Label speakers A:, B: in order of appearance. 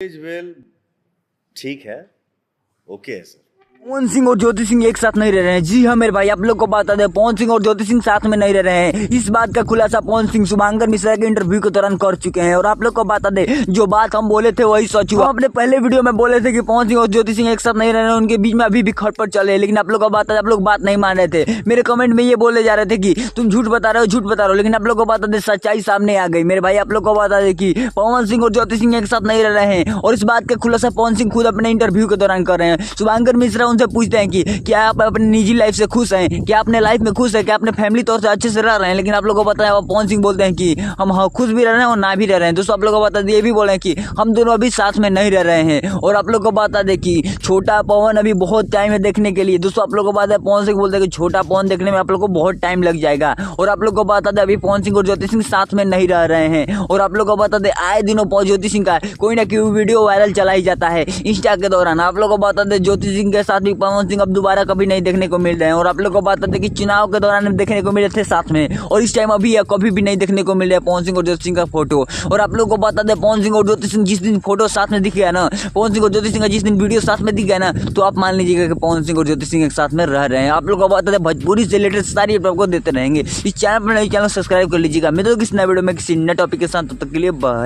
A: Marriage well ठीक है, okay है सर।
B: पवन सिंह और ज्योति सिंह एक साथ नहीं रह रहे हैं। जी हाँ मेरे भाई, आप लोग को बता दें, पवन सिंह और ज्योति सिंह साथ में नहीं रह रहे हैं। इस बात का खुलासा पवन सिंह शुभांकर मिश्रा के इंटरव्यू के दौरान कर चुके हैं। और आप लोग को बता दें, जो बात हम बोले थे वही सच हुआ। हम अपने पहले वीडियो में बोले थे कि पवन सिंह और ज्योति सिंह एक साथ नहीं रह रहे हैं, उनके बीच में अभी भी खटपट चले हैं। लेकिन आप लोग को बता दें, आप लोग बात नहीं मान रहे थे। मेरे कमेंट में ये बोले जा रहे थे कि तुम झूठ बता रहे हो। लेकिन आप लोग को बता दें, सच्चाई सामने आ गई मेरे भाई। आप लोग को बता दें कि पवन सिंह और ज्योति सिंह एक साथ नहीं रह रहे हैं। और इस बात का खुलासा पवन सिंह खुद अपने इंटरव्यू के दौरान कर रहे हैं। शुभांकर मिश्रा उनसे पूछते हैं कि क्या आप अपनी निजी लाइफ से खुश हैं, क्या अपने लाइफ में खुश है, क्या अपने फैमिली तौर से अच्छे से रह रहे हैं। लेकिन आप लोगों को पता है, पवन सिंह बोलते हैं कि हम खुश भी रह रहे हैं और ना भी रह रहे हैं। दोस्तों आप लोगों को बता दें, ये भी बोले हैं कि हम दोनों अभी साथ में नहीं रह रहे हैं। और आप लोग को बता दें कि छोटा पवन अभी बहुत टाइम है देखने के लिए। दोस्तों आप लोग को बता दें, पवन सिंह बोलते हैं कि छोटा पवन देखने में आप लोग को बहुत टाइम लग जाएगा। और आप लोग को बता दें, अभी पवन सिंह और ज्योति सिंह साथ में नहीं रह रहे हैं। और आप लोग को बता दें, आए दिनों ज्योति सिंह का कोई ना कोई वीडियो वायरल चला ही जाता है इंस्टा के दौरान। आप लोग को बता दें, ज्योति सिंह के साथ भी पवन सिंह अब दोबारा कभी नहीं देखने को मिल रहे हैं। और आप लोग को बता दें कि चुनाव के दौरान देखने को मिले थे साथ में, और इस टाइम अभी कभी भी नहीं देखने को मिल रहा है पवन सिंह और ज्योति सिंह का फोटो। और आप लोग को बता दें, पवन सिंह और ज्योति सिंह जिस दिन फोटो साथ में दिख गया ना, पवन सिंह और ज्योति सिंह का जिस दिन वीडियो साथ में दिख गया ना, तो आप मान लीजिएगा कि पवन सिंह और ज्योति सिंह एक साथ में रह रहे हैं। आप लोग को बता दें, भोजपुरी से रिलेटेड सारी आपको देते रहेंगे। इस चैनल पर नए चैनल सब्सक्राइब कर लीजिएगा। मिलते हैं किसी नए वीडियो में किसी नए टॉपिक के साथ। तब तक के लिए बाय।